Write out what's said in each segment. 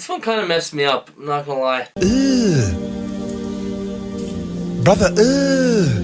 This one kind of messed me up, I'm not gonna lie. Ugh. Brother, ugh.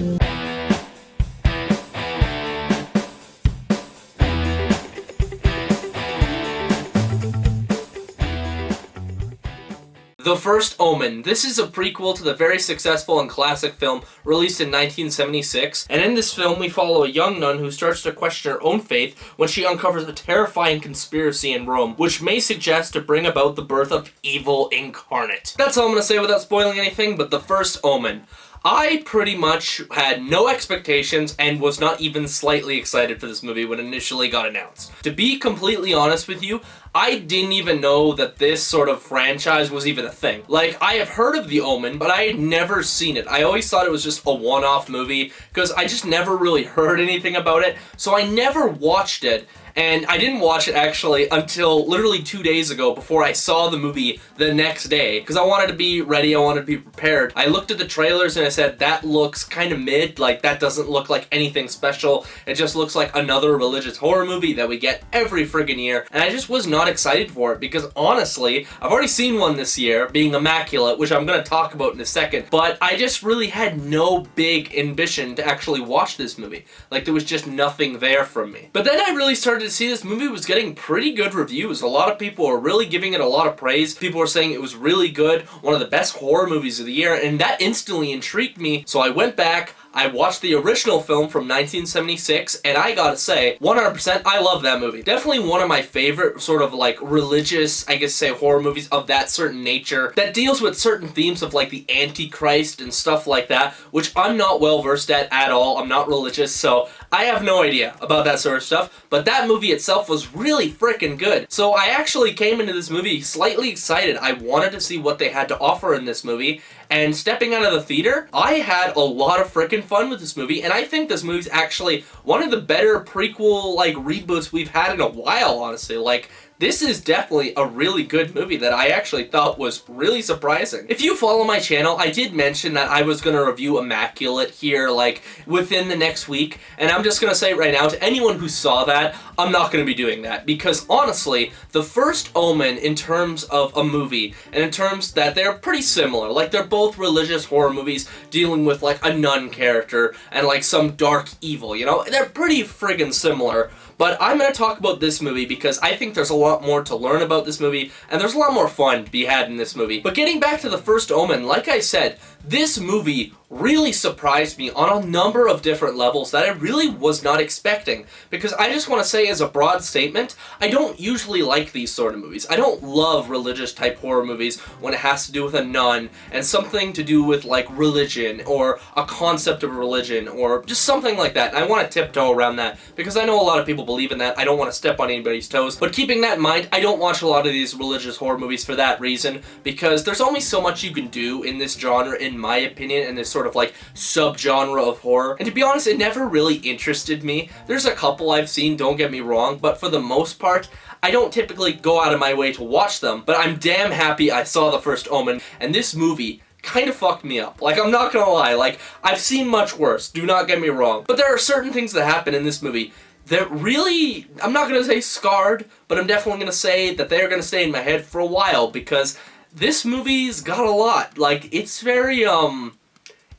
The First Omen. This is a prequel to the very successful and classic film released in 1976, and in this film we follow a young nun who starts to question her own faith when she uncovers a terrifying conspiracy in Rome, which may suggest to bring about the birth of evil incarnate. That's all I'm gonna say without spoiling anything, but The First Omen. I pretty much had no expectations and was not even slightly excited for this movie when it initially got announced. To be completely honest with you, I didn't even know that this sort of franchise was even a thing. Like, I have heard of The Omen, but I had never seen it. I always thought it was just a one-off movie, because I just never really heard anything about it, so I never watched it. And I didn't watch it actually until literally 2 days ago before I saw the movie the next day. Because I wanted to be ready, I wanted to be prepared. I looked at the trailers and I said, that looks kind of mid, like that doesn't look like anything special. It just looks like another religious horror movie that we get every friggin' year. And I just was not excited for it because honestly, I've already seen one this year, being Immaculate, which I'm going to talk about in a second. But I just really had no big ambition to actually watch this movie. Like there was just nothing there from me. But then I really started to see this movie was getting pretty good reviews. A lot of people were really giving it a lot of praise. People were saying it was really good, one of the best horror movies of the year, and that instantly intrigued me. So I went back, I watched the original film from 1976, and I gotta say, 100%, I love that movie. Definitely one of my favorite sort of like religious, I guess say horror movies of that certain nature that deals with certain themes of like the Antichrist and stuff like that, which I'm not well versed at all. I'm not religious, so I have no idea about that sort of stuff, but that movie itself was really freaking good. So I actually came into this movie slightly excited. I wanted to see what they had to offer in this movie, and stepping out of the theater, I had a lot of freaking fun with this movie, and I think this movie's actually one of the better prequel, like, reboots we've had in a while, honestly. Like, this is definitely a really good movie that I actually thought was really surprising. If you follow my channel, I did mention that I was going to review Immaculate here, like, within the next week, and I'm just going to say right now, to anyone who saw that, I'm not going to be doing that, because honestly, The First Omen, in terms of a movie, and in terms that they're pretty similar, like, they're both religious horror movies dealing with, like, a nun character, and, like, some dark evil, you know? They're pretty friggin' similar. But I'm going to talk about this movie because I think there's a lot more to learn about this movie, and there's a lot more fun to be had in this movie. But getting back to The First Omen, like I said, this movie really surprised me on a number of different levels that I really was not expecting. Because I just want to say as a broad statement, I don't usually like these sort of movies. I don't love religious type horror movies when it has to do with a nun and something to do with like religion or a concept of religion or just something like that. And I want to tiptoe around that because I know a lot of people believe in that. I don't want to step on anybody's toes. But keeping that in mind, I don't watch a lot of these religious horror movies for that reason because there's only so much you can do in this genre, in my opinion, and this sort of like subgenre of horror. And to be honest, it never really interested me. There's a couple I've seen, don't get me wrong, but for the most part, I don't typically go out of my way to watch them, but I'm damn happy I saw The First Omen, and this movie kind of fucked me up. Like, I'm not gonna lie, like, I've seen much worse, do not get me wrong, but there are certain things that happen in this movie that really, I'm not gonna say scarred, but I'm definitely gonna say that they're gonna stay in my head for a while, because this movie's got a lot. Like, it's very,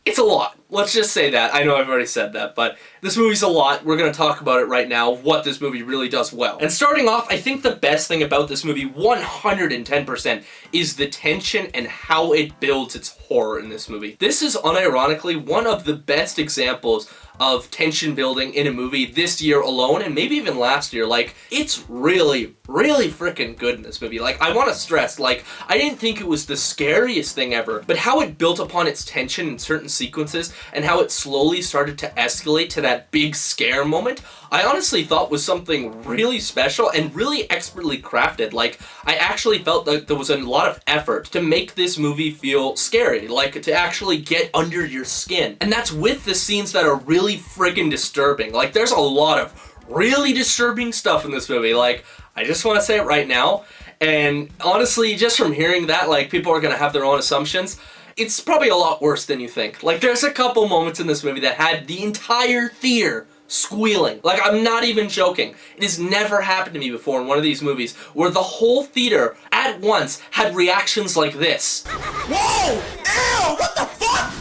it's a lot. Let's just say that. I know I've already said that, but this movie's a lot. We're going to talk about it right now, what this movie really does well. And starting off, I think the best thing about this movie, 110%, is the tension and how it builds its horror in this movie. This is unironically one of the best examples of tension building in a movie this year alone, and maybe even last year. Like, it's really, really freaking good in this movie. Like, I want to stress, like, I didn't think it was the scariest thing ever, but how it built upon its tension in certain sequences, and how it slowly started to escalate to that big scare moment, I honestly thought was something really special and really expertly crafted. Like, I actually felt like there was a lot of effort to make this movie feel scary, like to actually get under your skin. And that's with the scenes that are really friggin' disturbing. Like, there's a lot of really disturbing stuff in this movie. Like, I just want to say it right now. And honestly, just from hearing that, like, people are going to have their own assumptions. It's probably a lot worse than you think. Like, there's a couple moments in this movie that had the entire theater squealing. Like, I'm not even joking. It has never happened to me before in one of these movies where the whole theater at once had reactions like this. Whoa! Ew! What the fuck?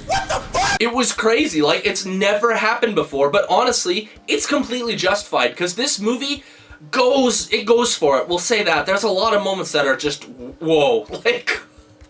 What the fuck? It was crazy. Like, it's never happened before, but honestly, it's completely justified because this movie goes for it. We'll say that. There's a lot of moments that are just, whoa. Like,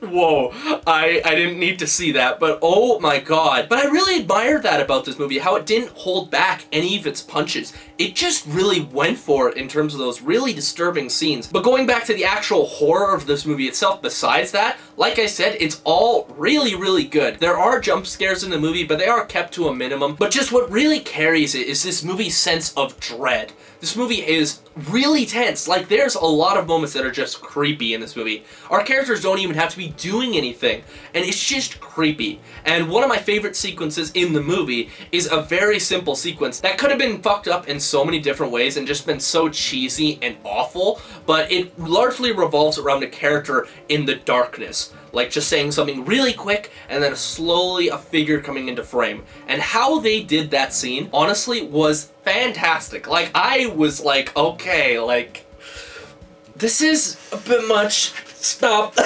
whoa, I didn't need to see that, but oh my god. But I really admired that about this movie, how it didn't hold back any of its punches. It just really went for it in terms of those really disturbing scenes. But going back to the actual horror of this movie itself, besides that, like I said, it's all really, really good. There are jump scares in the movie, but they are kept to a minimum. But just what really carries it is this movie's sense of dread. This movie is really tense. Like, there's a lot of moments that are just creepy in this movie. Our characters don't even have to be doing anything, and it's just creepy. And one of my favorite sequences in the movie is a very simple sequence that could have been fucked up in so many different ways and just been so cheesy and awful, but it largely revolves around a character in the darkness. Like just saying something really quick and then slowly a figure coming into frame. And how they did that scene, honestly, was fantastic. Like, I was like, okay, like, this is a bit much. Stop.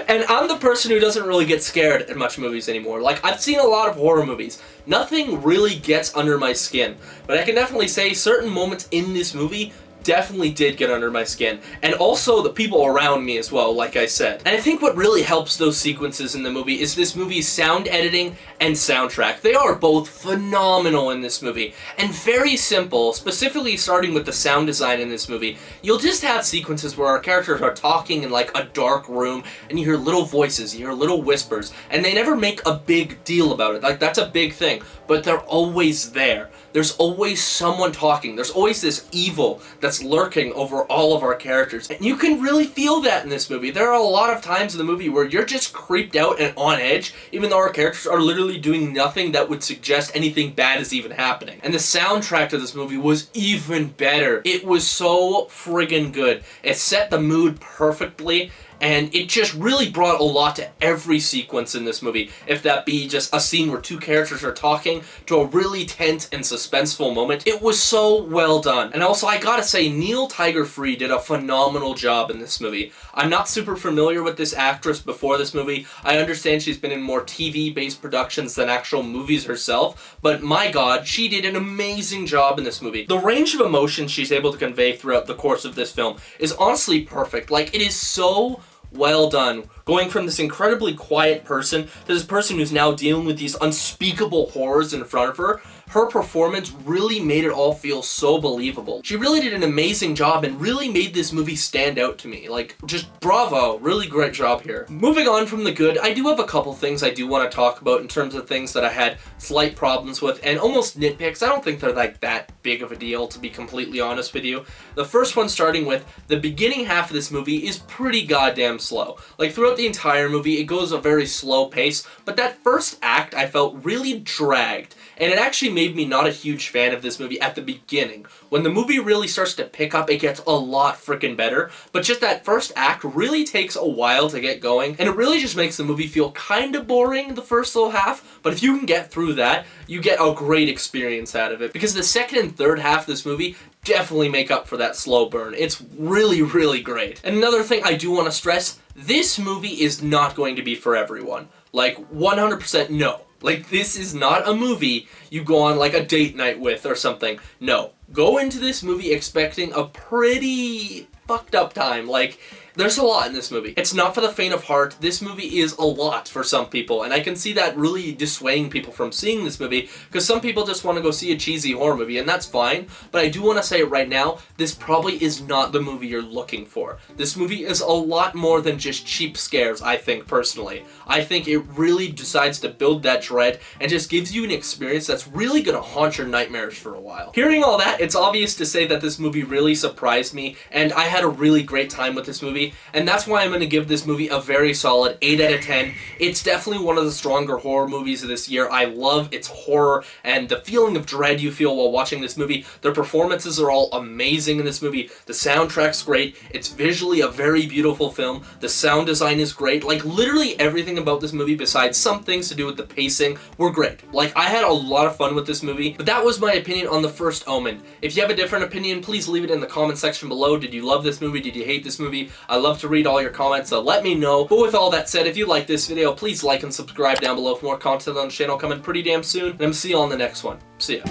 And I'm the person who doesn't really get scared in much movies anymore. Like, I've seen a lot of horror movies. Nothing really gets under my skin. But I can definitely say certain moments in this movie definitely did get under my skin. And also the people around me as well, like I said. And I think what really helps those sequences in the movie is this movie's sound editing and soundtrack. They are both phenomenal in this movie. And very simple, specifically starting with the sound design in this movie. You'll just have sequences where our characters are talking in like a dark room and you hear little voices, you hear little whispers, and they never make a big deal about it. Like, that's a big thing, but they're always there. There's always someone talking. There's always this evil that's lurking over all of our characters. And you can really feel that in this movie. There are a lot of times in the movie where you're just creeped out and on edge, even though our characters are literally doing nothing that would suggest anything bad is even happening. And the soundtrack to this movie was even better. It was so friggin' good. It set the mood perfectly, and it just really brought a lot to every sequence in this movie. If that be just a scene where two characters are talking to a really tense and suspenseful moment. It was so well done. And also, I gotta say, Neil Tiger Free did a phenomenal job in this movie. I'm not super familiar with this actress before this movie. I understand she's been in more TV-based productions than actual movies herself, but my god, she did an amazing job in this movie. The range of emotion she's able to convey throughout the course of this film is honestly perfect. Like, it is so well done. Going from this incredibly quiet person to this person who's now dealing with these unspeakable horrors in front of her. Her performance really made it all feel so believable. She really did an amazing job and really made this movie stand out to me. Like, just bravo, really great job here. Moving on from the good, I do have a couple things I do want to talk about in terms of things that I had slight problems with and almost nitpicks. I don't think they're like that big of a deal, to be completely honest with you. The first one starting with the beginning half of this movie is pretty goddamn slow. Like, throughout the entire movie, it goes a very slow pace, but that first act I felt really dragged. And it actually made me not a huge fan of this movie at the beginning. When the movie really starts to pick up, it gets a lot freaking better. But just that first act really takes a while to get going. And it really just makes the movie feel kind of boring the first little half. But if you can get through that, you get a great experience out of it. Because the second and third half of this movie definitely make up for that slow burn. It's really, really great. And another thing I do want to stress, this movie is not going to be for everyone. Like, 100% no. Like, this is not a movie you go on like a date night with or something. No. Go into this movie expecting a pretty fucked up time. Like, there's a lot in this movie. It's not for the faint of heart. This movie is a lot for some people, and I can see that really dissuading people from seeing this movie, because some people just want to go see a cheesy horror movie, and that's fine, but I do want to say right now, this probably is not the movie you're looking for. This movie is a lot more than just cheap scares, I think, personally. I think it really decides to build that dread, and just gives you an experience that's really gonna haunt your nightmares for a while. Hearing all that, it's obvious to say that this movie really surprised me, and I had a really great time with this movie. And that's why I'm going to give this movie a very solid 8 out of 10. It's definitely one of the stronger horror movies of this year. I love its horror and the feeling of dread you feel while watching this movie. The performances are all amazing in this movie. The soundtrack's great. It's visually a very beautiful film. The sound design is great. Like, literally everything about this movie, besides some things to do with the pacing, were great. Like, I had a lot of fun with this movie, but that was my opinion on the first Omen. If you have a different opinion, please leave it in the comment section below. Did you love this movie? Did you hate this movie? I love to read all your comments, so let me know. But with all that said, if you like this video, please like and subscribe down below for more content on the channel coming pretty damn soon. And I'm see you on the next one. See ya.